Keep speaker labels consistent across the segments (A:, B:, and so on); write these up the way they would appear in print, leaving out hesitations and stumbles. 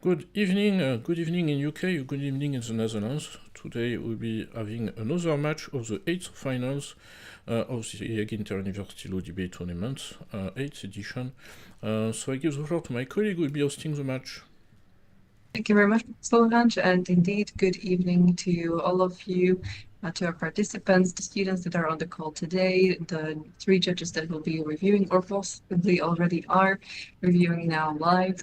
A: Good evening in UK, good evening in the Netherlands. Today we'll be having another match of the 8th finals of the Hague Inter-University Law Debate Tournament, 8th edition. So I give the floor to my colleague who will be hosting the match.
B: Thank you very much, Solange, and indeed, good evening to all of you, to our participants, the students that are on the call today, the 3 judges that will be reviewing or possibly already are reviewing now live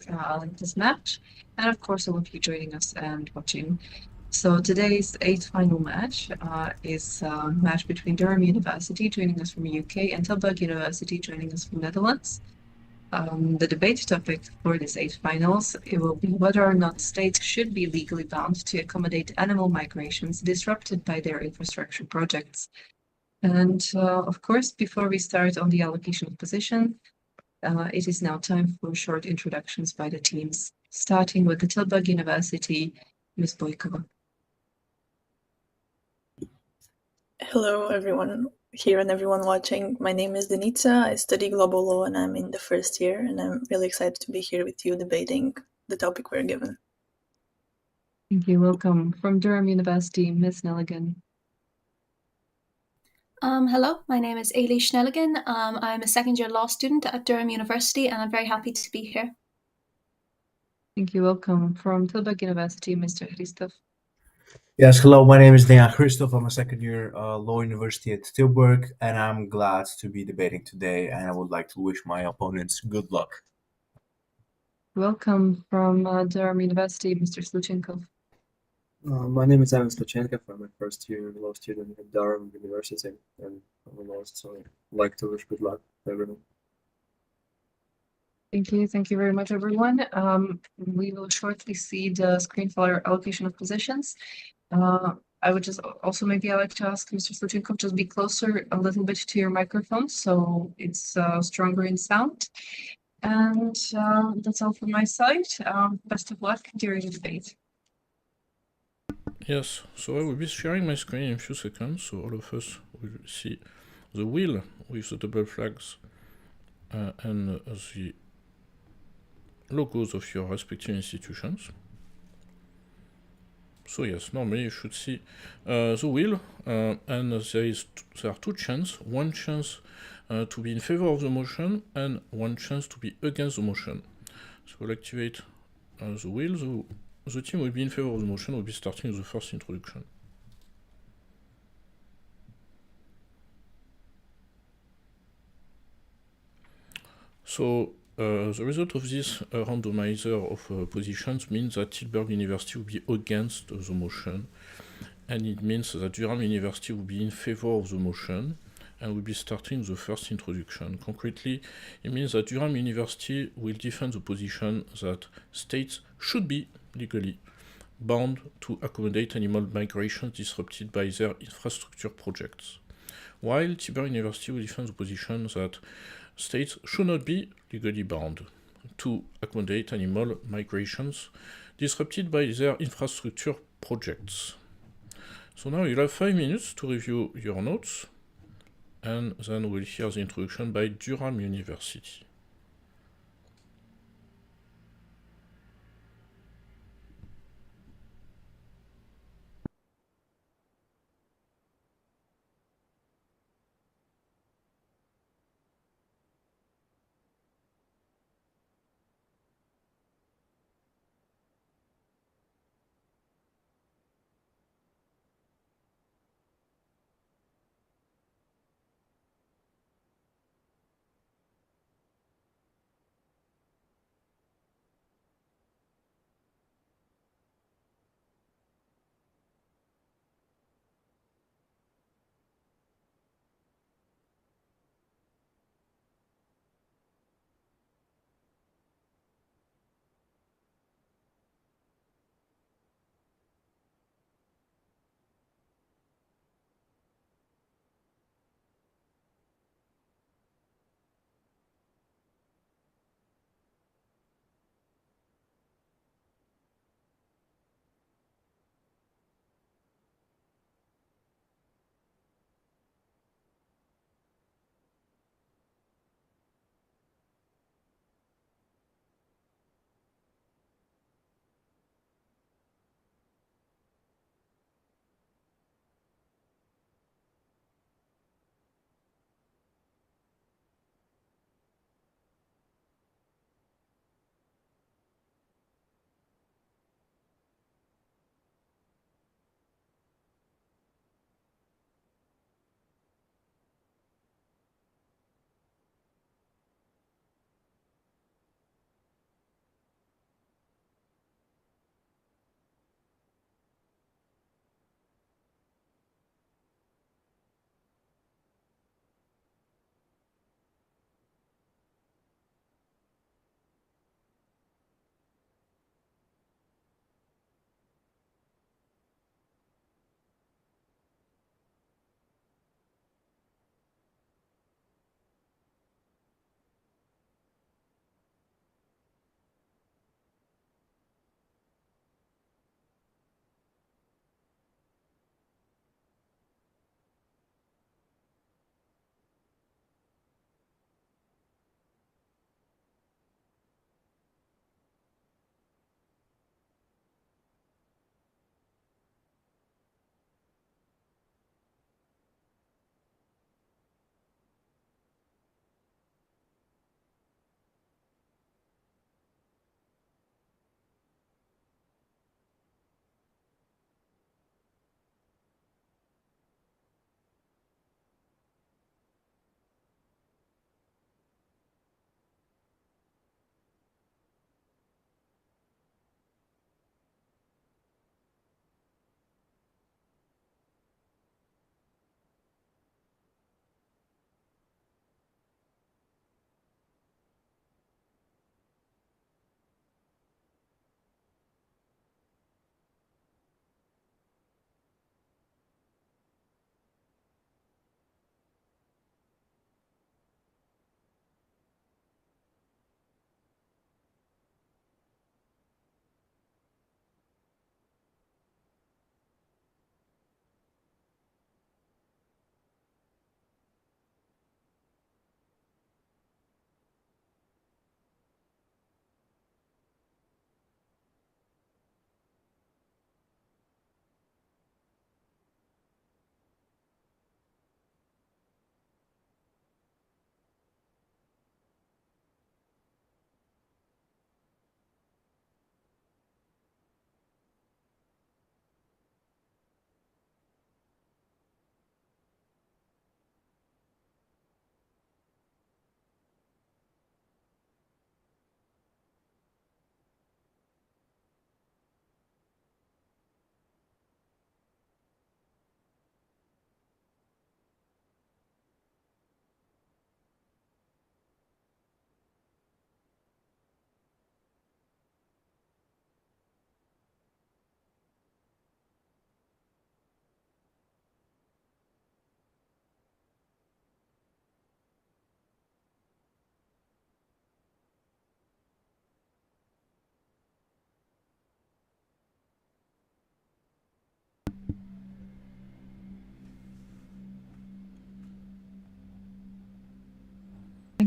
B: this match, and of course all of you joining us and watching. So today's 8th final match is a match between Durham University joining us from the UK and Tilburg University joining us from Netherlands. The debate topic for this 8th finals, it will be whether or not states should be legally bound to accommodate animal migrations disrupted by their infrastructure projects. And of course, before we start on the allocation of position, it is now time for short introductions by the teams, starting with the Tilburg University, Ms. Boykova.
C: Hello, everyone here and everyone watching. My name is Denitsa. I study global law and I'm in the first year, and I'm really excited to be here with you debating the topic we're given.
B: Thank you. Welcome. From Durham University, Ms. Nelligan.
D: Hello, my name is Ailey Schnelligan. I'm a second-year law student at Durham University, and I'm very happy to be here.
B: Thank you. Welcome. From Tilburg University, Mr. Christoph.
E: Yes, hello, my name is Dejan Christoph. I'm a second-year law university at Tilburg, and I'm glad to be debating today, and I would like to wish my opponents good luck.
B: Welcome. From Durham University, Mr. Sluchenkov.
F: My name is Ivan Sluchenkov. I'm a first-year law student at Durham University, and I'm a lawyer, so I'd like to wish good luck to everyone.
B: Thank you. Thank you very much, everyone. We will shortly see the screen for our allocation of positions. I would just also maybe I'd like to ask Mr. Sluchenkov just be closer a little bit to your microphone so it's stronger in sound. And that's all from my side. Best of luck during the debate.
A: Yes, so I will be sharing my screen in a few seconds, so all of us will see the wheel with the double flags and the logos of your respective institutions. So yes, normally you should see the wheel, and there are 2 chances. One chance to be in favor of the motion and one chance to be against the motion. So we'll activate the wheel. The team will be in favor of the motion, will be starting the first introduction. So the result of this randomizer of positions means that Tilburg University will be against the motion, and it means that Durham University will be in favor of the motion and will be starting the first introduction. Concretely, it means that Durham University will defend the position that states should be legally bound to accommodate animal migration disrupted by their infrastructure projects, while Tilburg University will defend the position that states should not be legally bound to accommodate animal migrations disrupted by their infrastructure projects. So now you'll have 5 minutes to review your notes, and then we'll hear the introduction by Durham University.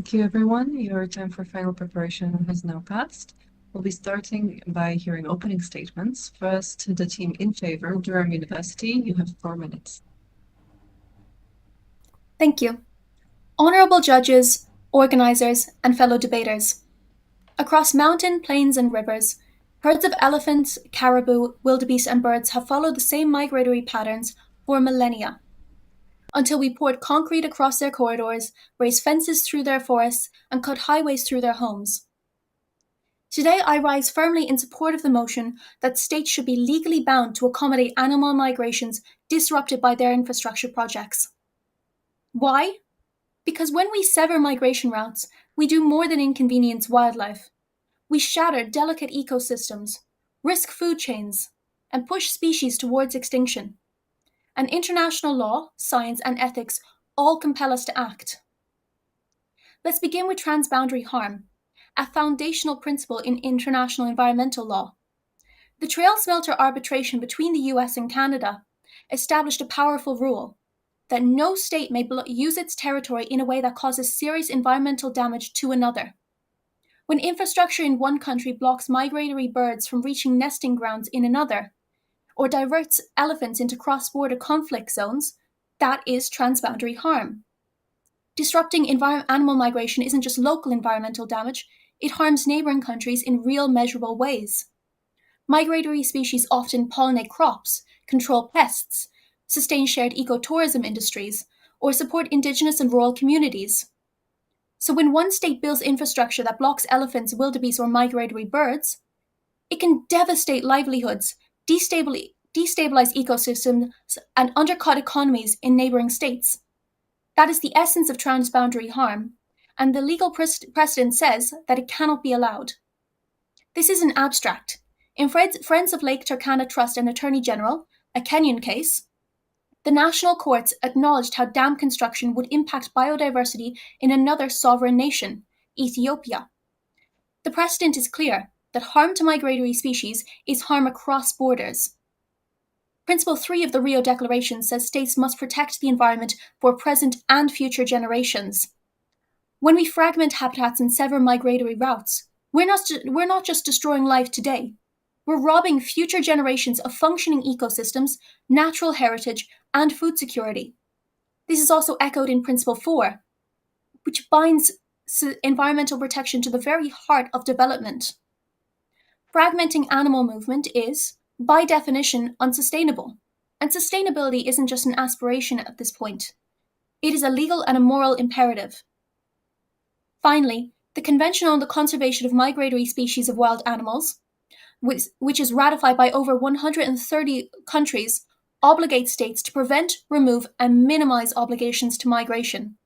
B: Thank you, everyone. Your time for final preparation has now passed. We'll be starting by hearing opening statements. First, the team in favor, Durham University. You have 4 minutes.
D: Thank you. Honorable judges, organizers, and fellow debaters. Across mountain, plains, and rivers, herds of elephants, caribou, wildebeest, and birds have followed the same migratory patterns for millennia, until we poured concrete across their corridors, raised fences through their forests, and cut highways through their homes. Today, I rise firmly in support of the motion that states should be legally bound to accommodate animal migrations disrupted by their infrastructure projects. Why? Because when we sever migration routes, we do more than inconvenience wildlife. We shatter delicate ecosystems, risk food chains, and push species towards extinction. And international law, science, and ethics all compel us to act. Let's begin with transboundary harm, a foundational principle in international environmental law. The trail smelter arbitration between the US and Canada established a powerful rule that no state may use its territory in a way that causes serious environmental damage to another. When infrastructure in one country blocks migratory birds from reaching nesting grounds in another, or diverts elephants into cross-border conflict zones, that is transboundary harm. Disrupting animal migration isn't just local environmental damage, it harms neighboring countries in real measurable ways. Migratory species often pollinate crops, control pests, sustain shared ecotourism industries, or support indigenous and rural communities. So when one state builds infrastructure that blocks elephants, wildebeest, or migratory birds, it can devastate livelihoods, destabilize ecosystems, and undercut economies in neighboring states. That is the essence of transboundary harm, and the legal precedent says that it cannot be allowed. This isn't abstract. In Friends of Lake Turkana Trust and Attorney General, a Kenyan case, the national courts acknowledged how dam construction would impact biodiversity in another sovereign nation, Ethiopia. The precedent is clear that harm to migratory species is harm across borders. Principle 3 of the Rio Declaration says states must protect the environment for present and future generations. When we fragment habitats and sever migratory routes, we're not just destroying life today. We're robbing future generations of functioning ecosystems, natural heritage, and food security. This is also echoed in Principle 4, which binds environmental protection to the very heart of development. Fragmenting animal movement is, by definition, unsustainable. And sustainability isn't just an aspiration at this point. It is a legal and a moral imperative. Finally, the Convention on the Conservation of Migratory Species of Wild Animals, which is ratified by over 130 countries, obligates states to prevent, remove, and minimize obligations to migration.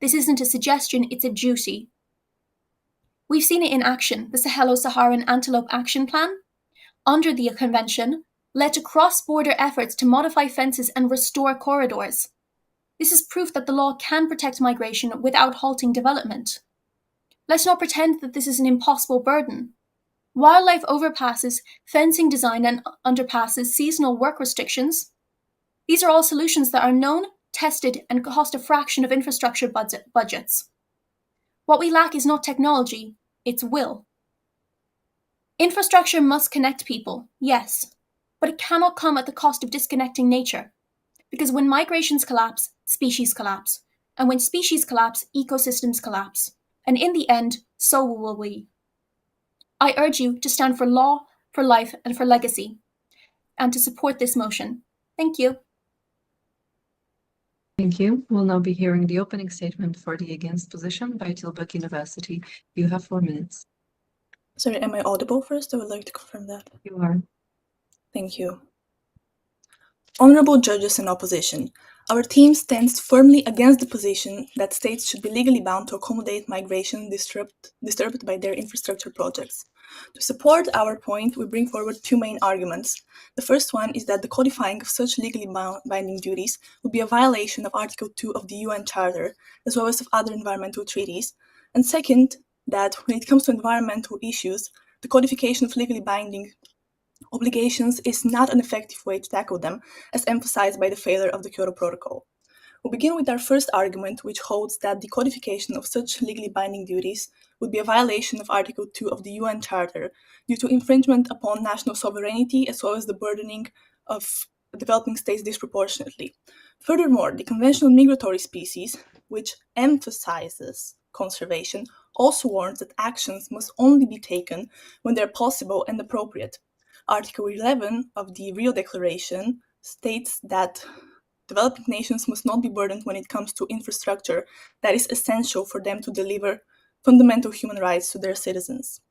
D: This isn't a suggestion, it's a duty. We've seen it in action. The Sahelo-Saharan Antelope Action Plan, under the convention, led to cross-border efforts to modify fences and restore corridors. This is proof that the law can protect migration without halting development. Let's not pretend that this is an impossible burden. Wildlife overpasses, fencing design and underpasses, seasonal work restrictions. These are all solutions that are known, tested, and cost a fraction of infrastructure budgets. What we lack is not technology, it's will. Infrastructure must connect people, yes, but it cannot come at the cost of disconnecting nature. Because when migrations collapse, species collapse. And when species collapse, ecosystems collapse. And in the end, so will we. I urge you to stand for law, for life, and for legacy, and to support this motion. Thank you.
B: Thank you. We'll now be hearing the opening statement for the against position by Tilburg University. You have 4 minutes.
C: Sorry, am I audible first? I would like to confirm that.
B: You are.
C: Thank you. Honorable judges in opposition, our team stands firmly against the position that states should be legally bound to accommodate migration disturbed by their infrastructure projects. To support our point, we bring forward two main arguments. The first one is that the codifying of such legally binding duties would be a violation of Article 2 of the UN Charter, as well as of other environmental treaties. And second, that when it comes to environmental issues, the codification of legally binding obligations is not an effective way to tackle them, as emphasized by the failure of the Kyoto Protocol. We'll begin with our first argument, which holds that the codification of such legally binding duties would be a violation of Article 2 of the UN Charter due to infringement upon national sovereignty as well as the burdening of developing states disproportionately. Furthermore, the Convention on Migratory Species, which emphasizes conservation, also warns that actions must only be taken when they are possible and appropriate. Article 11 of the Rio Declaration states that developing nations must not be burdened when it comes to infrastructure that is essential for them to deliver fundamental human rights to their citizens.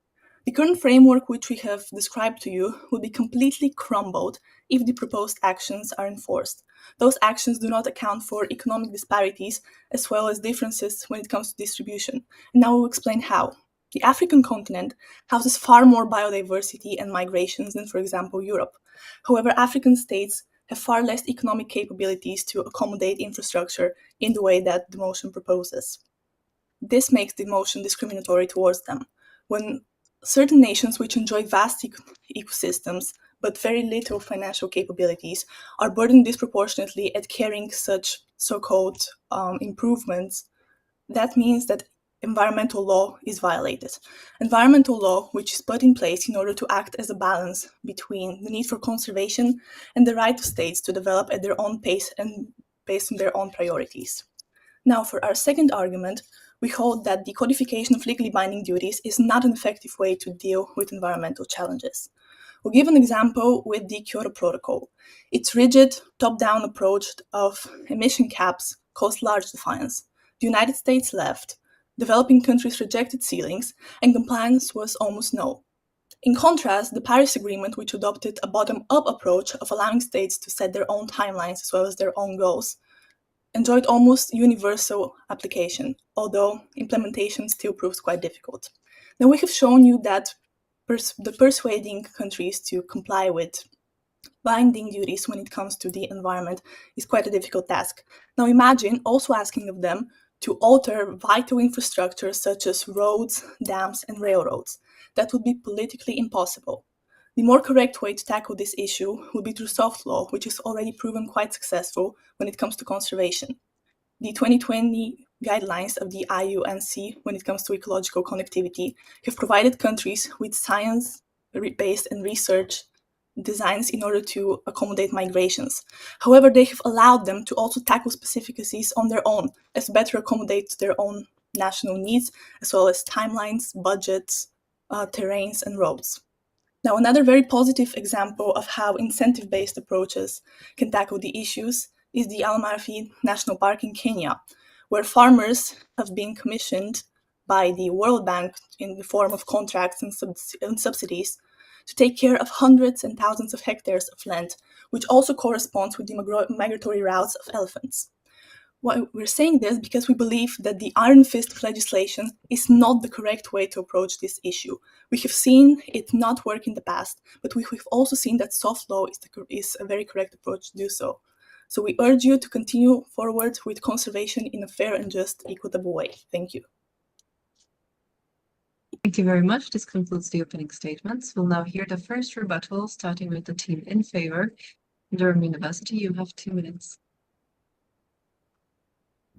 C: The current framework which we have described to you will be completely crumbled if the proposed actions are enforced. Those actions do not account for economic disparities as well as differences when it comes to distribution. And now we'll explain how. The African continent houses far more biodiversity and migrations than, for example, Europe. However, African states have far less economic capabilities to accommodate infrastructure in the way that the motion proposes. This makes the motion discriminatory towards them. When certain nations which enjoy vast ecosystems but very little financial capabilities are burdened disproportionately at carrying such so-called improvements, that means that environmental law is violated. Environmental law, which is put in place in order to act as a balance between the need for conservation and the right of states to develop at their own pace and based on their own priorities. Now, for our second argument, we hold that the codification of legally binding duties is not an effective way to deal with environmental challenges. We'll give an example with the Kyoto Protocol. Its rigid, top-down approach of emission caps caused large defiance. The United States left, developing countries rejected ceilings, and compliance was almost no. In contrast, the Paris Agreement, which adopted a bottom-up approach of allowing states to set their own timelines as well as their own goals, enjoyed almost universal application, although implementation still proves quite difficult. Now, we have shown you that the persuading countries to comply with binding duties when it comes to the environment is quite a difficult task. Now, imagine also asking of them to alter vital infrastructure such as roads, dams, and railroads. That would be politically impossible. The more correct way to tackle this issue would be through soft law, which is already proven quite successful when it comes to conservation. The 2020 guidelines of the IUNC when it comes to ecological connectivity have provided countries with science-based and research designs in order to accommodate migrations. However, they have allowed them to also tackle specificities on their own, as better accommodate their own national needs, as well as timelines, budgets, terrains, and roads. Now, another very positive example of how incentive-based approaches can tackle the issues is the Al-Marafi National Park in Kenya, where farmers have been commissioned by the World Bank in the form of contracts and subsidies to take care of hundreds and thousands of hectares of land, which also corresponds with the migratory routes of elephants. Why we're saying this because we believe that the iron fist of legislation is not the correct way to approach this issue. We have seen it not work in the past, but we have also seen that soft law is a very correct approach to do so. So we urge you to continue forward with conservation in a fair and just equitable way. Thank you.
B: Thank you very much. This concludes the opening statements. We'll now hear the first rebuttal, starting with the team in favor. Durham University, you have 2 minutes.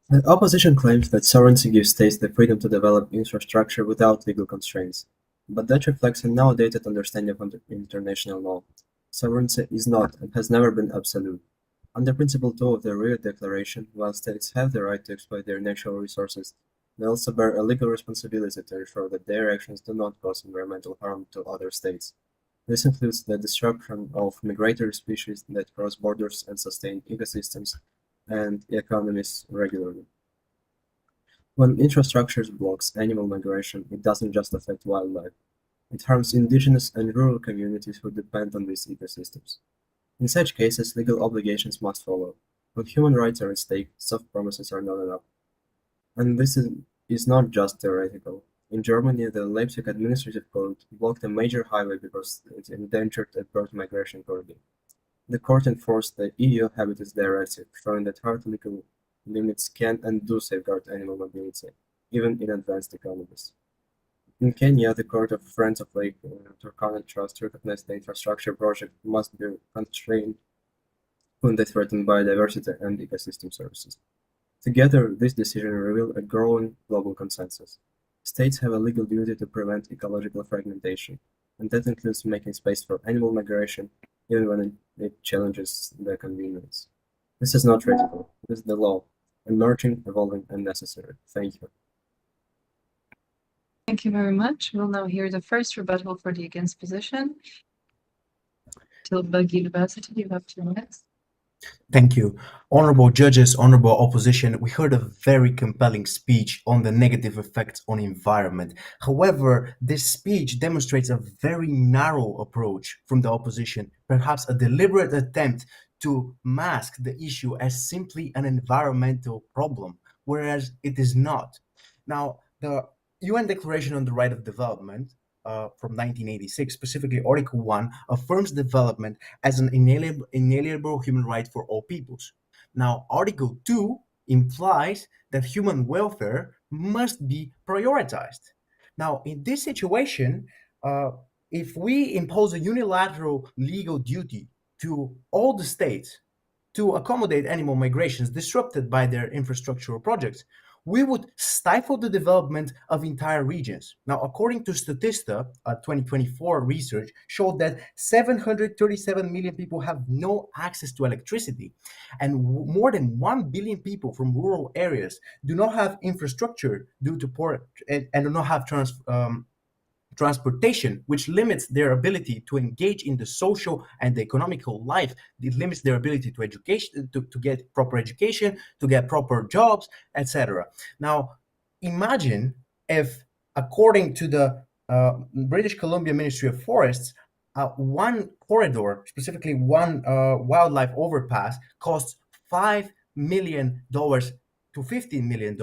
F: The opposition claims that sovereignty gives states the freedom to develop infrastructure without legal constraints, but that reflects an outdated understanding of international law. Sovereignty is not and has never been absolute. Under Principle 2 of the Rio Declaration, while states have the right to exploit their natural resources, they also bear a legal responsibility to ensure that their actions do not cause environmental harm to other states. This includes the disruption of migratory species that cross borders and sustain ecosystems and economies regularly. When infrastructure blocks animal migration, it doesn't just affect wildlife. It harms indigenous and rural communities who depend on these ecosystems. In such cases, legal obligations must follow. When human rights are at stake, soft promises are not enough. And this is not just theoretical. In Germany, the Leipzig Administrative Code blocked a major highway because it endangered a bird migration corridor. The court enforced the EU Habitats Directive, showing that hard legal limits can and do safeguard animal mobility, even in advanced economies. In Kenya, the Court of Friends of Lake Turkana Trust recognized the infrastructure project must be constrained when they threaten biodiversity and ecosystem services. Together, this decision revealed a growing global consensus. States have a legal duty to prevent ecological fragmentation, and that includes making space for animal migration, even when it challenges their convenience. This is not radical, it is the law, emerging, evolving, and necessary. Thank you.
B: Thank you very much. We'll now hear the first rebuttal for the against position. Tilburg University, you have 2 minutes.
E: Thank you. Honorable judges, honorable opposition, we heard a very compelling speech on the negative effects on environment. However, this speech demonstrates a very narrow approach from the opposition, perhaps a deliberate attempt to mask the issue as simply an environmental problem, whereas it is not. Now, the UN Declaration on the Right of Development from 1986, specifically Article 1, affirms development as an inalienable human right for all peoples. Now, Article 2 implies that human welfare must be prioritized. Now, in this situation, if we impose a unilateral legal duty to all the states to accommodate animal migrations disrupted by their infrastructural projects, we would stifle the development of entire regions. Now, according to Statista, 2024 research showed that 737 million people have no access to electricity, and more than 1 billion people from rural areas do not have infrastructure due to poor and do not have transportation, which limits their ability to engage in the social and the economical life. It limits their ability to education, to get proper education, to get proper jobs, etc. Now, imagine if, according to the British Columbia Ministry of Forests, one corridor, specifically one wildlife overpass, costs $5 million to $15 million.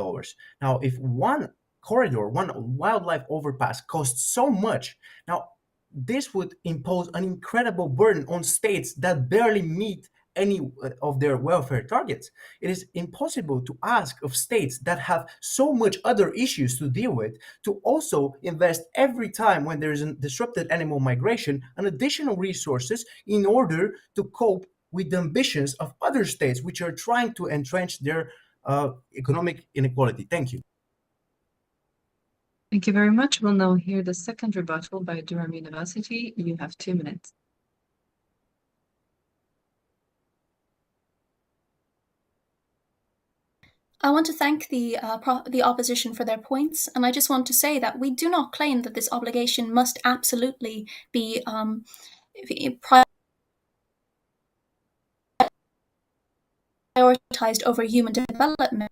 E: Now, if one corridor, one wildlife overpass costs so much. Now, this would impose an incredible burden on states that barely meet any of their welfare targets. It is impossible to ask of states that have so much other issues to deal with to also invest every time when there is a disrupted animal migration an additional resources in order to cope with the ambitions of other states which are trying to entrench their economic inequality. Thank you.
B: Thank you very much. We'll now hear the second rebuttal by Durham University. You have 2 minutes.
D: I want to thank the opposition for their points, and I just want to say that we do not claim that this obligation must absolutely be prioritized over human development.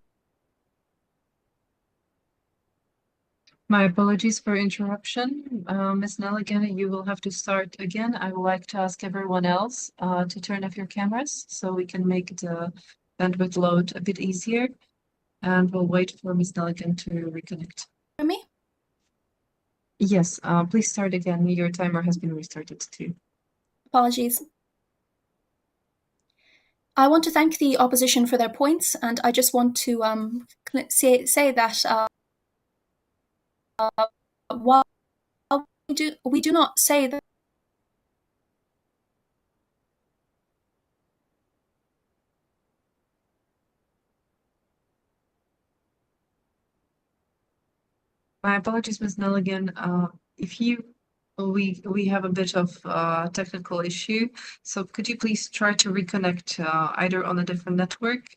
B: My apologies for interruption. Ms. Nelligan, you will have to start again. I would like to ask everyone else to turn off your cameras so we can make the bandwidth load a bit easier. And we'll wait for Ms. Nelligan to reconnect.
D: For me?
B: Yes, please start again. Your timer has been restarted too.
D: Apologies. I want to thank the opposition for their points, and I just want to say that while we do not say that
B: My apologies, Ms. Nelligan. We have a bit of technical issue, so could you please try to reconnect either on a different network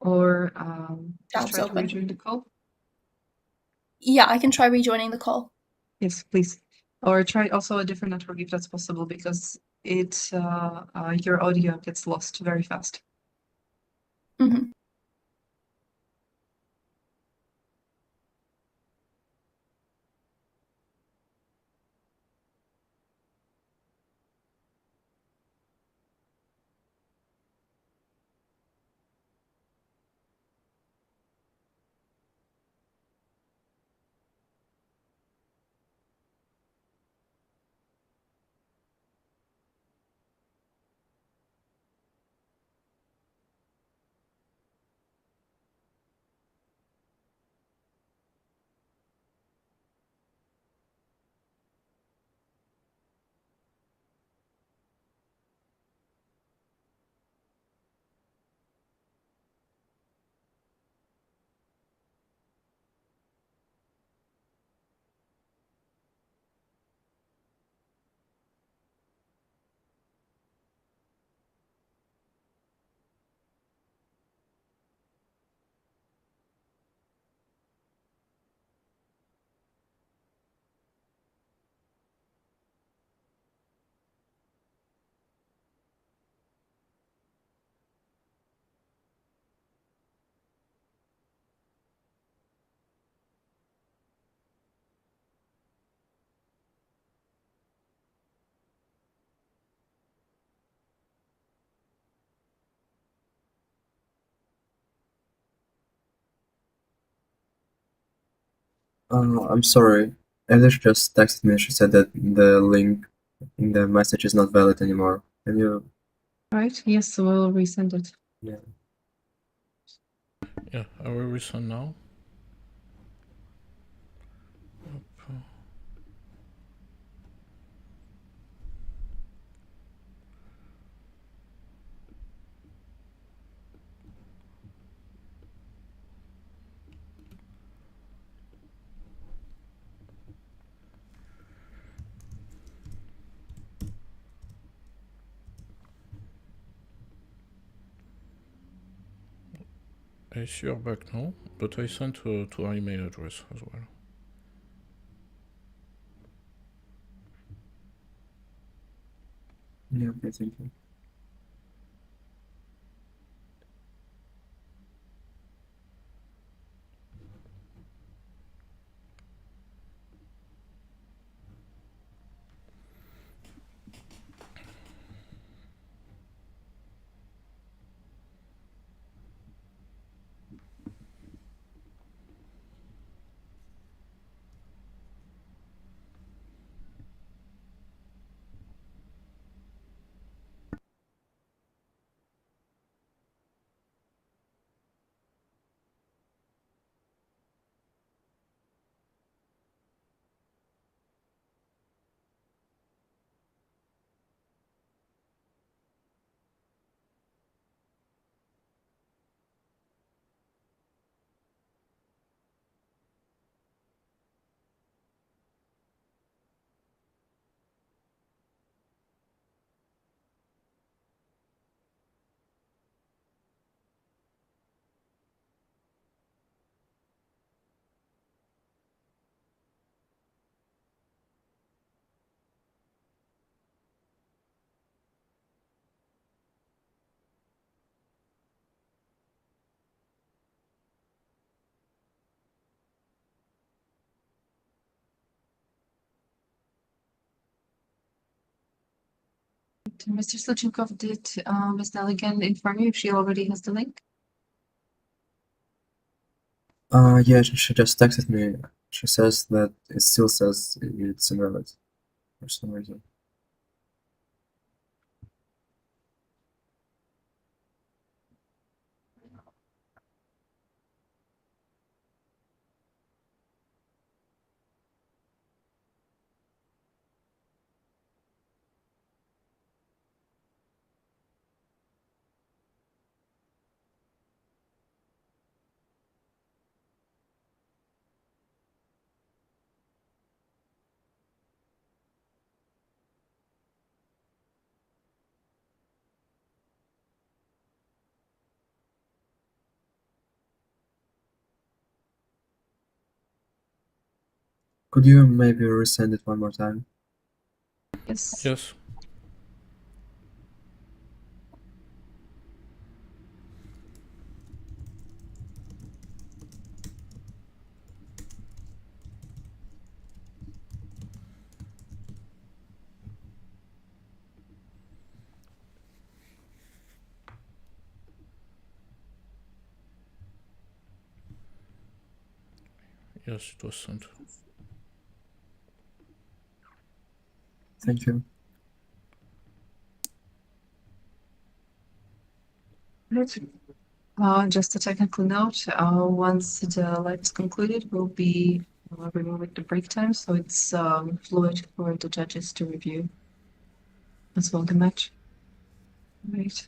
B: or just
D: tabs
B: try to
D: open.
B: rejoin the call?
D: Yeah, I can try rejoining the call.
B: Yes, please. Or try also a different network if that's possible, because your audio gets lost very fast.
D: Mhm.
F: I'm sorry. Alice just texted me. She said that the link in the message is not valid anymore. Can you?
B: Right? Yes, so we'll resend it.
F: Yeah.
A: Yeah, I will resend now. I see you're back now, but I sent to our email address as well.
F: Yeah, okay, thank you.
B: Mr. Sluchenkov, did Ms. Nelligan inform you if she already has the link?
F: Yeah, she just texted me. She says that it still says it's invalid for some reason. Could you maybe resend it one more time?
B: Yes.
A: Yes. Yes, it was sent.
F: Thank you.
B: Just a technical note, once the live is concluded, we'll be removing the break time, so it's fluid for the judges to review as well the match. Right.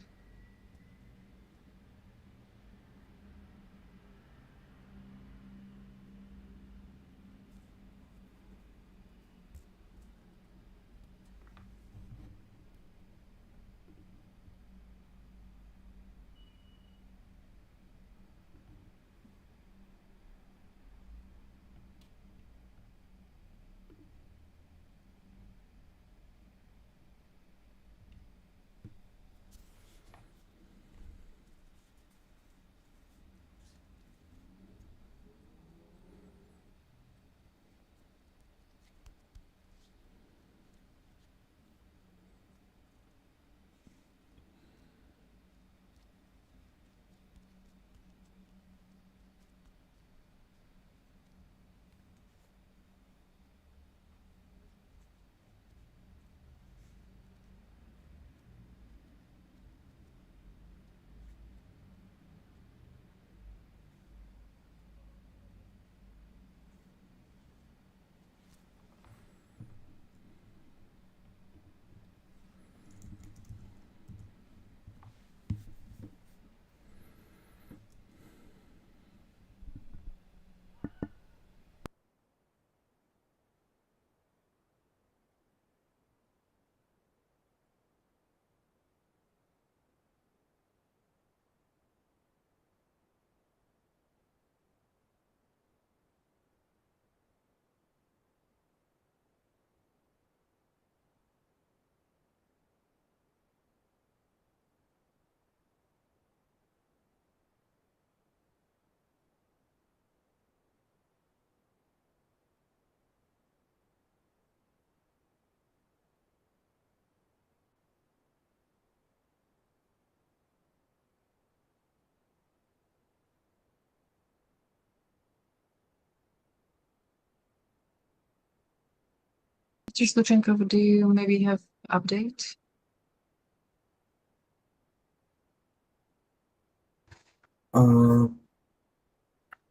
B: Mr. Sluchenkov, do you maybe have update?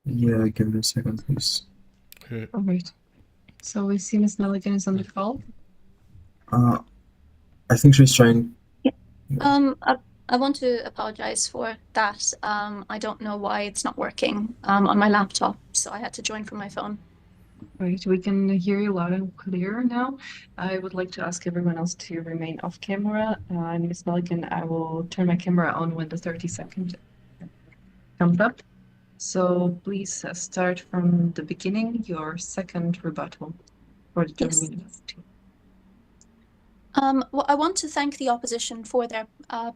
F: Yeah, give me a second, please.
A: Okay.
B: All right. So we see Ms. Milligan is on the call.
F: I think she's trying.
D: I want to apologize for that. I don't know why it's not working on my laptop, so I had to join from my phone.
B: Right, we can hear you loud and clear now. I would like to ask everyone else to remain off camera. And Ms. Milligan, I will turn my camera on when the 30-second comes up. So please start from the beginning, your second rebuttal for the Durham
D: Yes.
B: University.
D: Well, I want to thank the opposition for their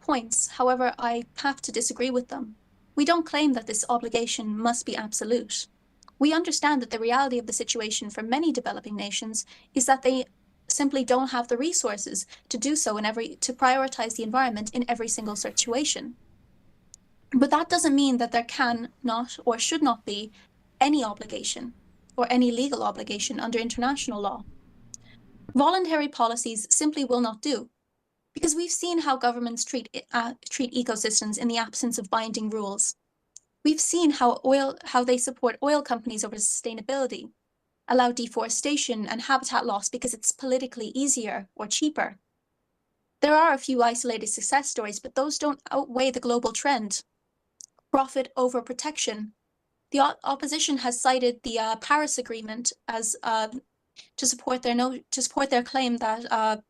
D: points. However, I have to disagree with them. We don't claim that this obligation must be absolute. We understand that the reality of the situation for many developing nations is that they simply don't have the resources to do so to prioritize the environment in every single situation. But that doesn't mean that there can not or should not be any obligation or any legal obligation under international law. Voluntary policies simply will not do, because we've seen how governments treat ecosystems in the absence of binding rules. We've seen how they support oil companies over sustainability, allow deforestation and habitat loss because it's politically easier or cheaper. There are a few isolated success stories, but those don't outweigh the global trend. Profit over protection. The opposition has cited the Paris Agreement as to support their claim that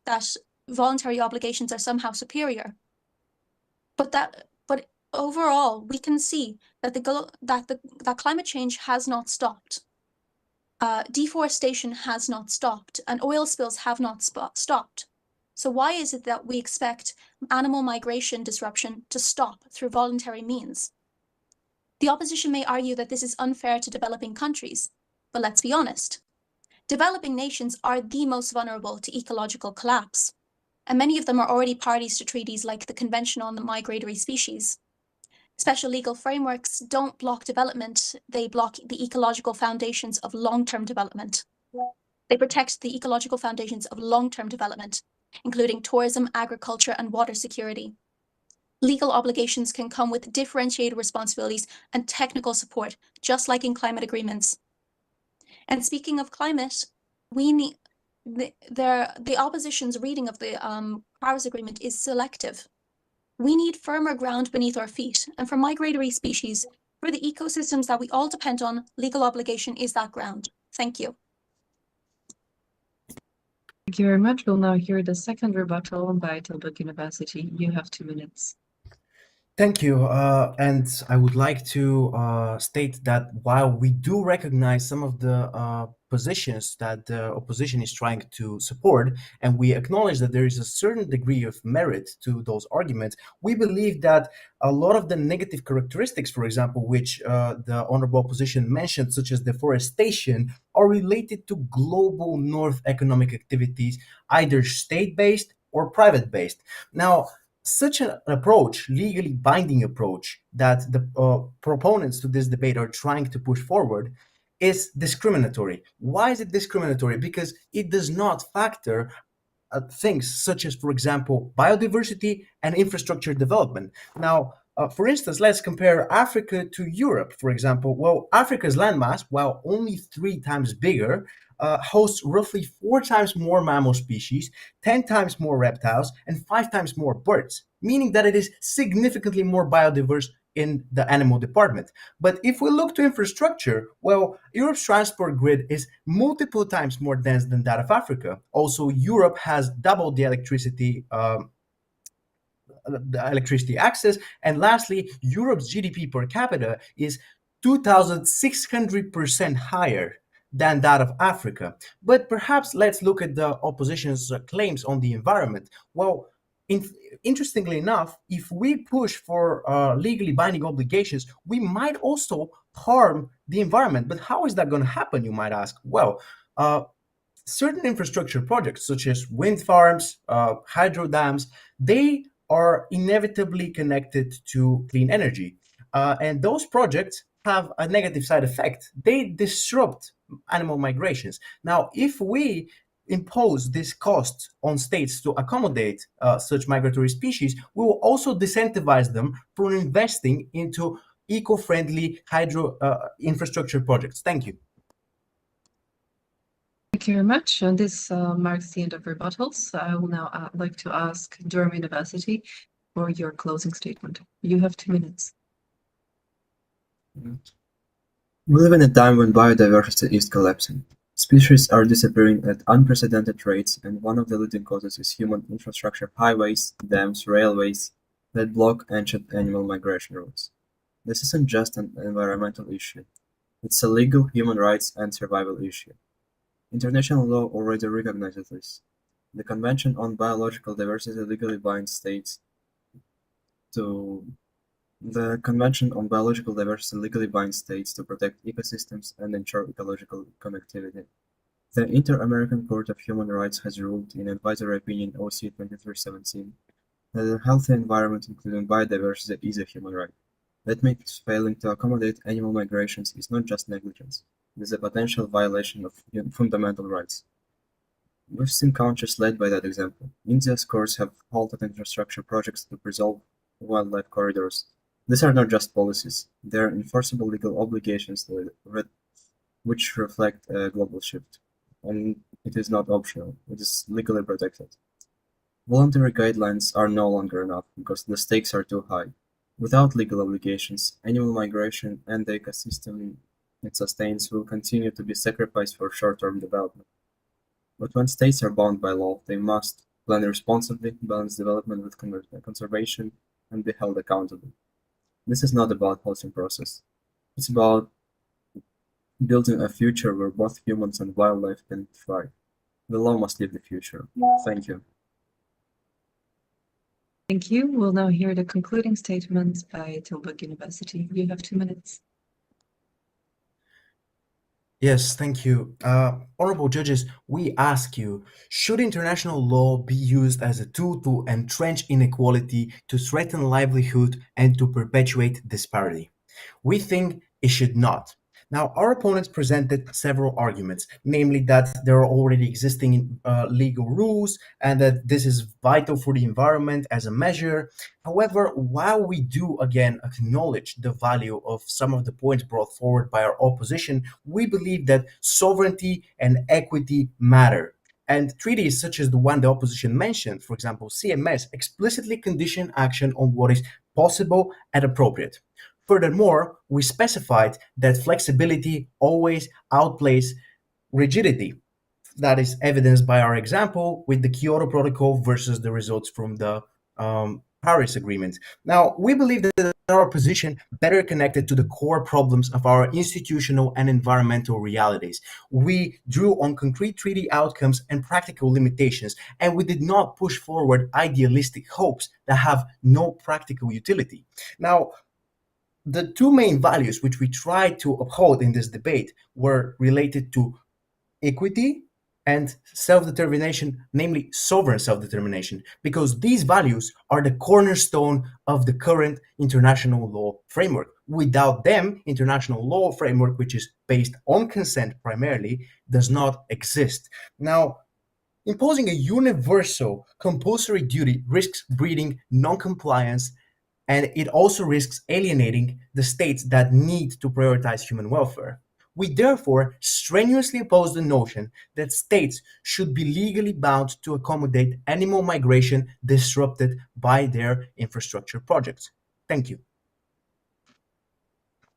D: voluntary obligations are somehow superior. But overall, we can see that climate change has not stopped. Deforestation has not stopped, and oil spills have not stopped. So why is it that we expect animal migration disruption to stop through voluntary means? The opposition may argue that this is unfair to developing countries, but let's be honest. Developing nations are the most vulnerable to ecological collapse, and many of them are already parties to treaties like the Convention on the Migratory Species. Special legal frameworks don't block development, they block the ecological foundations of long-term development. They protect the ecological foundations of long-term development, including tourism, agriculture, and water security. Legal obligations can come with differentiated responsibilities and technical support, just like in climate agreements. And speaking of climate, we need the opposition's reading of the Paris Agreement is selective. We need firmer ground beneath our feet, and for migratory species, for the ecosystems that we all depend on, legal obligation is that ground. Thank you.
B: Thank you very much. We'll now hear the second rebuttal by Tilburg University. You have 2 minutes.
E: Thank you. And I would like to state that while we do recognize some of the positions that the opposition is trying to support, and we acknowledge that there is a certain degree of merit to those arguments, we believe that a lot of the negative characteristics, for example, which the honorable opposition mentioned, such as deforestation, are related to global north economic activities, either state-based or private-based. Now, such an approach, legally binding approach, that the proponents to this debate are trying to push forward is discriminatory. Why is it discriminatory? Because it does not factor things such as, for example, biodiversity and infrastructure development. Now, for instance, let's compare Africa to Europe, for example. Well, Africa's landmass, while only 3 times bigger, hosts roughly 4 times more mammal species, 10 times more reptiles, and 5 times more birds, meaning that it is significantly more biodiverse in the animal department. But if we look to infrastructure, well, Europe's transport grid is multiple times more dense than that of Africa. Also, Europe has double the electricity access. And lastly, Europe's GDP per capita is 2,600% higher than that of Africa. But perhaps let's look at the opposition's claims on the environment. Well, interestingly enough, if we push for legally binding obligations, we might also harm the environment. But how is that going to happen, you might ask? Well, certain infrastructure projects, such as wind farms, hydro dams, they are inevitably connected to clean energy. And those projects have a negative side effect. They disrupt animal migrations. Now, if we impose these costs on states to accommodate such migratory species, we will also disincentivize them from investing into eco-friendly hydro infrastructure projects. Thank you.
B: Thank you very much. And this marks the end of rebuttals. I will now like to ask Durham University for your closing statement. You have 2 minutes.
F: We live in a time when biodiversity is collapsing. Species are disappearing at unprecedented rates, and one of the leading causes is human infrastructure, highways, dams, railways that block ancient animal migration routes. This isn't just an environmental issue. It's a legal, human rights, and survival issue. International law already recognizes this. The Convention on Biological Diversity legally binds states to protect ecosystems and ensure ecological connectivity. The Inter-American Court of Human Rights has ruled in Advisory Opinion OC 2317 that a healthy environment, including biodiversity, is a human right. That means failing to accommodate animal migrations is not just negligence, it is a potential violation of fundamental rights. We've seen countries led by that example. India's courts have halted infrastructure projects to preserve wildlife corridors. These are not just policies, they are enforceable legal obligations which reflect a global shift. And it is not optional, it is legally protected. Voluntary guidelines are no longer enough because the stakes are too high. Without legal obligations, animal migration and the ecosystem it sustains will continue to be sacrificed for short-term development. But when states are bound by law, they must plan responsibly, balance development with conservation, and be held accountable. This is not about forcing process. It's about building a future where both humans and wildlife can thrive. The law must lead the future. Thank you.
B: Thank you. We'll now hear the concluding statements by Tilburg University. You have 2 minutes.
E: Yes, thank you. Honorable judges, we ask you, should international law be used as a tool to entrench inequality, to threaten livelihood, and to perpetuate disparity? We think it should not. Now, our opponents presented several arguments, namely that there are already existing legal rules and that this is vital for the environment as a measure. However, while we do again acknowledge the value of some of the points brought forward by our opposition, we believe that sovereignty and equity matter. And treaties such as the one the opposition mentioned, for example, CMS, explicitly condition action on what is possible and appropriate. Furthermore, we specified that flexibility always outplays rigidity. That is evidenced by our example with the Kyoto Protocol versus the results from the Paris Agreement. Now, we believe that our position better connected to the core problems of our institutional and environmental realities. We drew on concrete treaty outcomes and practical limitations, and we did not push forward idealistic hopes that have no practical utility. Now, the two main values which we tried to uphold in this debate were related to equity and self-determination, namely sovereign self-determination, because these values are the cornerstone of the current international law framework. Without them, international law framework, which is based on consent primarily, does not exist. Now, imposing a universal compulsory duty risks breeding non-compliance, and it also risks alienating the states that need to prioritize human welfare. We therefore strenuously oppose the notion that states should be legally bound to accommodate animal migration disrupted by their infrastructure projects. Thank you.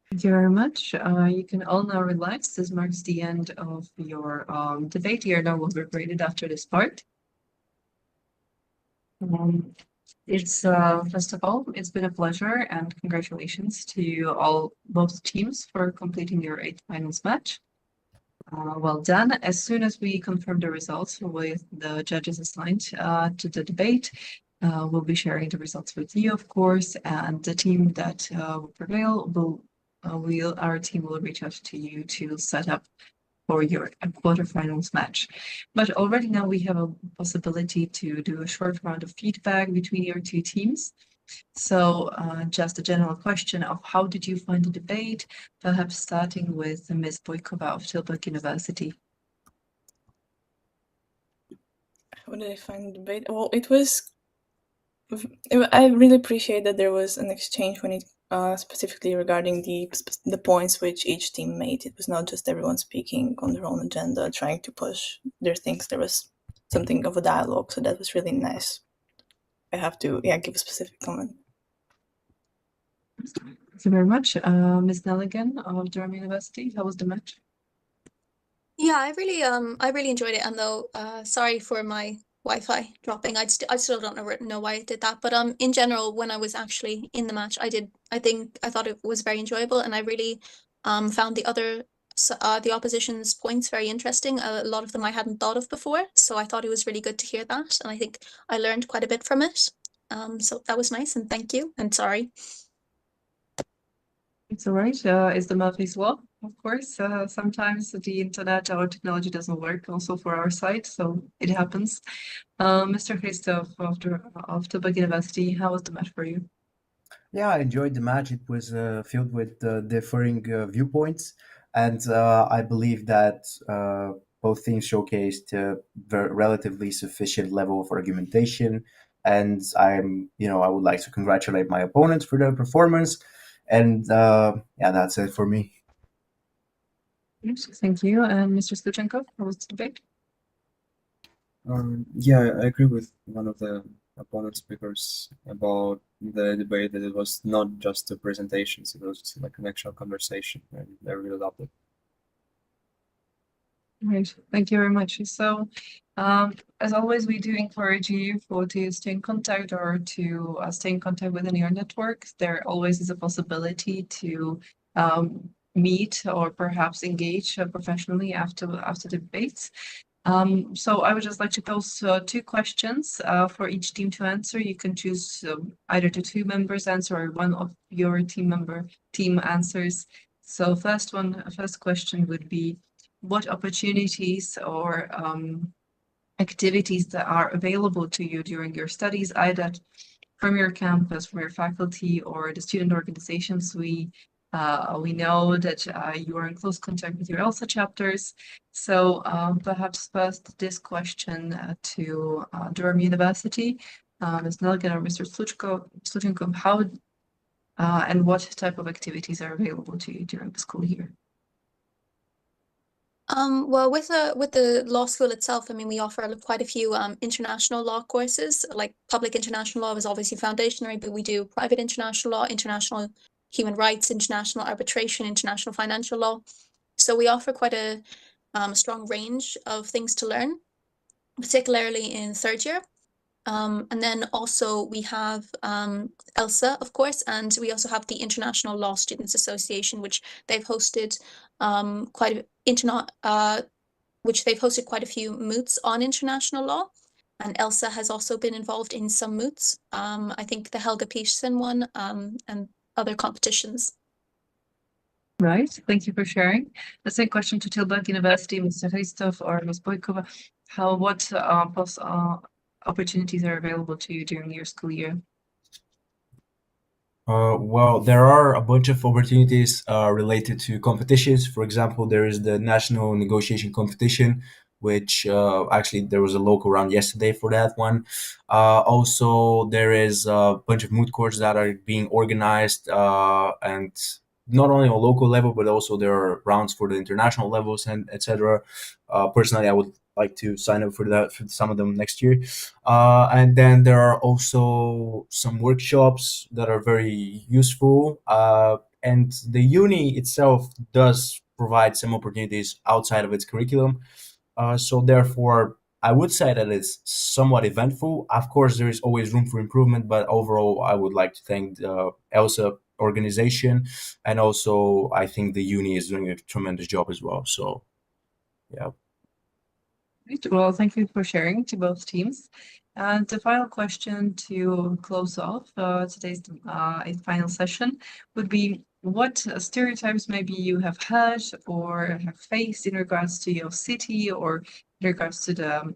B: Thank you very much. You can all now relax. This marks the end of your debate. You are no longer graded after this part. It's first of all, it's been a pleasure and congratulations to both teams for completing your 8th finals match. Well done. As soon as we confirm the results with the judges assigned to the debate, we'll be sharing the results with you, of course, and the team that will prevail our team will reach out to you to set up for your quarterfinals match. But already now we have a possibility to do a short round of feedback between your two teams. So just a general question of how did you find the debate, perhaps starting with Ms. Boykova of Tilburg University.
C: What did I find the debate? Well, I really appreciate that there was an exchange when it specifically regarding the points which each team made. It was not just everyone speaking on their own agenda, trying to push their things. There was something of a dialogue, so that was really nice. I have to give a specific comment.
B: Thank you very much. Ms. Nelligan of Durham University, how was the match?
D: Yeah, I really enjoyed it. And though, sorry for my Wi-Fi dropping. I still don't know why it did that. But in general, when I was actually in the match, I thought it was very enjoyable, and I really found the opposition's points very interesting. A lot of them I hadn't thought of before, so I thought it was really good to hear that, and I think I learned quite a bit from it. So that was nice, and thank you, and sorry.
B: It's all right. It's the Murphy's Law, of course. Sometimes the internet or technology doesn't work also for our side, so it happens. Mr. Christoph of Tilburg University, how was the match for you?
E: Yeah, I enjoyed the match. It was filled with differing viewpoints, and I believe that both teams showcased a relatively sufficient level of argumentation. And I would like to congratulate my opponents for their performance. And yeah, that's it for me.
B: Yes, thank you. And Mr. Sluchenko, how was the debate?
F: Yeah, I agree with one of the opponent speakers about the debate, that it was not just the presentations, it was like an actual conversation, and I really loved it.
B: Right. Thank you very much. So, as always, we do encourage you to stay in contact or to stay in contact within your network. There always is a possibility to meet or perhaps engage professionally after debates. So I would just like to pose two questions for each team to answer. You can choose either the two members answer or one of your team answers. So first question would be, what opportunities or activities that are available to you during your studies, either from your campus, from your faculty, or the student organizations? We know that you are in close contact with your ELSA chapters. So perhaps first this question to Durham University, Ms. Nelgan or Mr. Sluchenko, how and what type of activities are available to you during the school year?
D: Well, with the law school itself, I mean, we offer quite a few international law courses. Like public international law is obviously foundationary, but we do private international law, international human rights, international arbitration, international financial law. So we offer quite a strong range of things to learn, particularly in third year. And then also we have ELSA, of course, and we also have the International Law Students Association, which they've hosted which they've hosted quite a few moots on international law. And ELSA has also been involved in some moots. I think the Helga Peterson one, and other competitions.
B: Right, thank you for sharing. The same question to Tilburg University, Mr. Christoph or Ms. Boykova. What opportunities are available to you during your school year?
E: Well, there are a bunch of opportunities related to competitions. For example, there is the national negotiation competition, which actually there was a local round yesterday for that one. Also, there is a bunch of moot courts that are being organized, and not only on local level, but also there are rounds for the international levels and etc. Personally, I would like to sign up for some of them next year. And then there are also some workshops that are very useful. And the uni itself does provide some opportunities outside of its curriculum. So therefore, I would say that it's somewhat eventful. Of course, there is always room for improvement, but overall, I would like to thank the ELSA organization, and also I think the uni is doing a tremendous job as well. So, yeah.
B: Great. Well, thank you for sharing to both teams. And the final question to close off today's final session would be, what stereotypes maybe you have heard or have faced in regards to your city, or in regards to the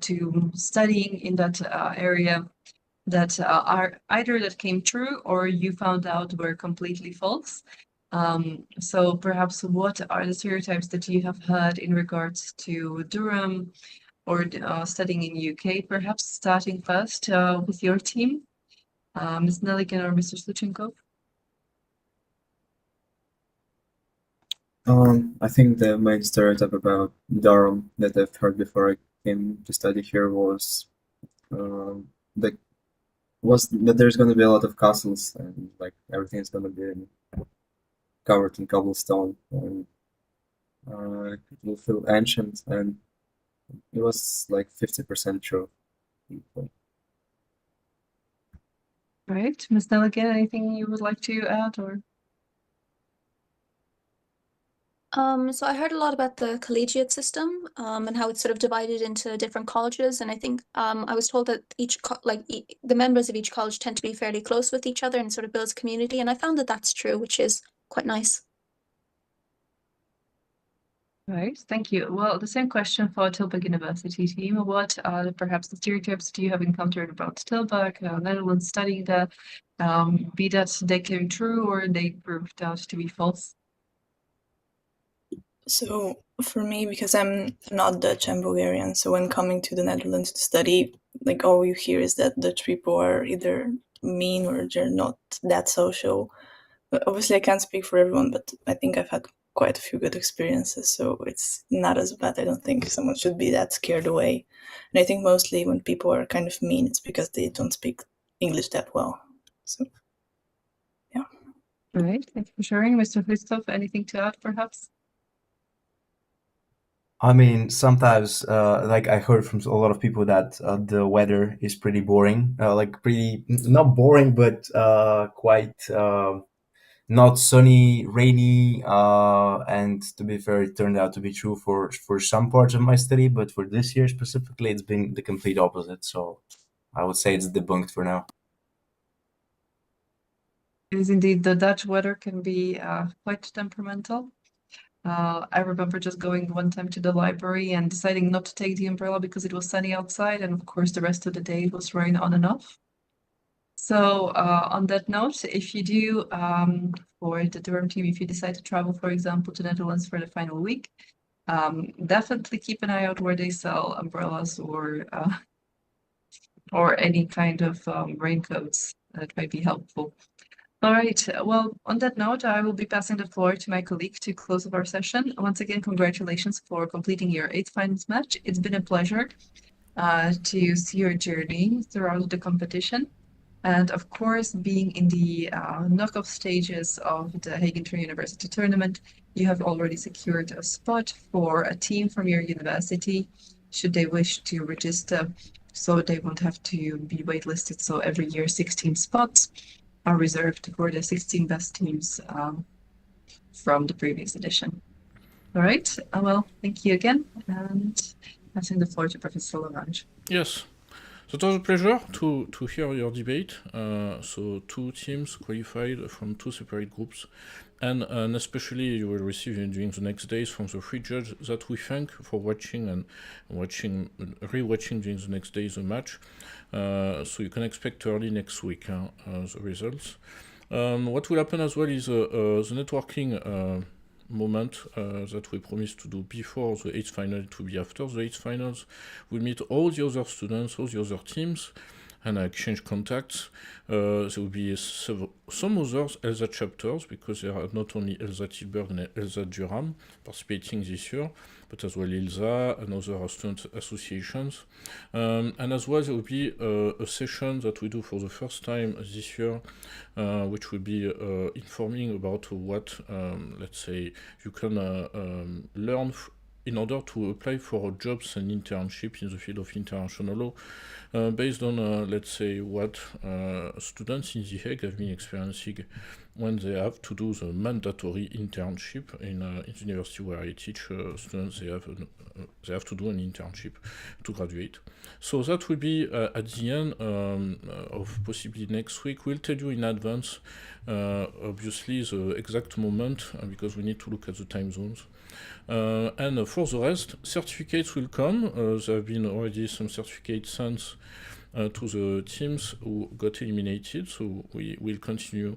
B: to studying in that area, that are either that came true or you found out were completely false. So perhaps what are the stereotypes that you have heard in regards to Durham, or studying in UK, perhaps starting first with your team, Ms. Neligan or Mr. Sluchenkov?
F: I think the main stereotype about Durham that I've heard before I came to study here was that there's going to be a lot of castles and like everything is going to be covered in cobblestone and it will feel ancient, and it was like 50% true.
B: Right, Ms. Neligan, anything you would like to add or?
D: So I heard a lot about the collegiate system, and how it's sort of divided into different colleges. And I think I was told that the members of each college tend to be fairly close with each other and sort of builds community. And I found that that's true, which is quite nice.
B: Right, thank you. Well, the same question for Tilburg University team. What are perhaps the stereotypes do you have encountered about Tilburg, Netherlands, studying there? Be that they came true or they proved out to be false?
C: So for me, because I'm not Dutch, I'm Bulgarian. So when coming to the Netherlands to study, like all you hear is that Dutch people are either mean or they're not that social. But obviously, I can't speak for everyone, but I think I've had quite a few good experiences, so it's not as bad. I don't think someone should be that scared away. And I think mostly when people are kind of mean, it's because they don't speak English that well. So, yeah.
B: All right, thank you for sharing. Mr. Christoph, anything to add perhaps?
E: I mean, sometimes, like I heard from a lot of people that the weather is pretty boring, like pretty, not boring, but quite not sunny, rainy, and to be fair, it turned out to be true for some parts of my study, but for this year specifically, it's been the complete opposite. So I would say it's debunked for now.
B: It is indeed, the Dutch weather can be quite temperamental. I remember just going one time to the library and deciding not to take the umbrella because it was sunny outside, and of course the rest of the day it was rain on and off. So on that note, if you do, for the Durham team, if you decide to travel, for example, to Netherlands for the final week, definitely keep an eye out where they sell umbrellas or any kind of raincoats that might be helpful. All right, well, on that note, I will be passing the floor to my colleague to close up our session. Once again, congratulations for completing your 8th finals match. It's been a pleasure to see your journey throughout the competition. And of course, being in the knockoff stages of the Hagen University tournament, you have already secured a spot for a team from your university, should they wish to register, so they won't have to be waitlisted. So every year, 16 spots are reserved for the 16 best teams from the previous edition. All right, well, thank you again, and passing the floor to Professor Larange.
A: Yes. So it was a pleasure to hear your debate. So 2 teams qualified from 2 separate groups, and especially you will receive during the next days from the 3 judges that we thank for watching and re-watching during the next days the match. So you can expect early next week the results. What will happen as well is the networking moment that we promised to do before the 8th final. It will be after the 8th finals. We'll meet all the other students, all the other teams, and exchange contacts. There will be some others ELSA chapters, because there are not only ELSA Tilburg and ELSA Durham participating this year, but as well ELSA and other student associations. And as well there will be a session that we do for the first time this year, which will be informing about what, let's say, you can learn in order to apply for jobs and internship in the field of international law, based on, let's say, what students in The Hague have been experiencing when they have to do the mandatory internship in the university where I teach students. They have to do an internship to graduate. So that will be at the end of possibly next week. We'll tell you in advance, obviously, the exact moment, because we need to look at the time zones. And for the rest, certificates will come. There have been already some certificates sent to the teams who got eliminated. So we will continue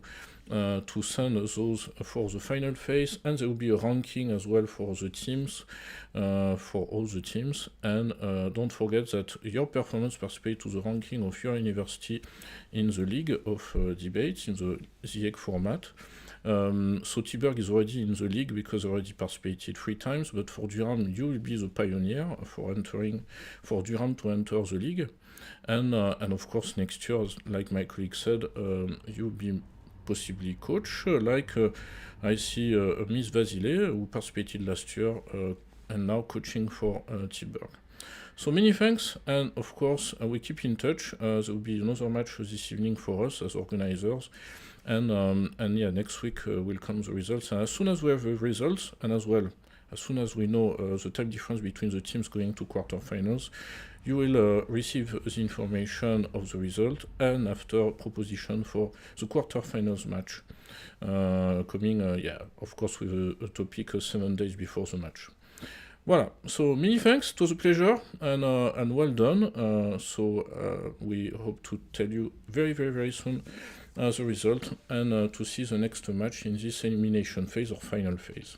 A: to send those for the final phase, and there will be a ranking as well for the teams, for all the teams. And don't forget that your performance participates to the ranking of your university in the League of Debates, in the ZEG format. So Tilburg is already in the league because already participated 3 times, but for Durham you will be the pioneer for Durham to enter the league. And of course next year, like my colleague said, you'll be possibly coach, like I see Miss Vasile, who participated last year and now coaching for Tilburg. So many thanks, and of course we keep in touch. There will be another match this evening for us as organizers, and yeah, next week will come the results, and as soon as we have the results, and as well as soon as we know the time difference between the teams going to quarterfinals, you will receive the information of the result, and after proposition for the quarterfinals match coming, yeah, of course with a topic 7 days before the match. Voilà, so many thanks, it was a pleasure, and well done. So we hope to tell you very, very, very soon the result, and to see the next match in this elimination phase or final phase.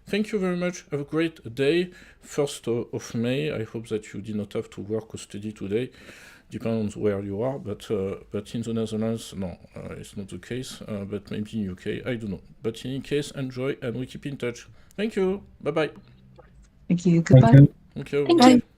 A: Thank you very much, have a great day, 1st of May. I hope that you did not have to work or study today, depends on where you are, but in the Netherlands, no, it's not the case, but maybe in UK, I don't know. But in any case, enjoy, and we keep in touch. Thank you, bye-bye.
B: Thank you. Goodbye.
F: Thank you.
A: Thank you.
C: Thank you.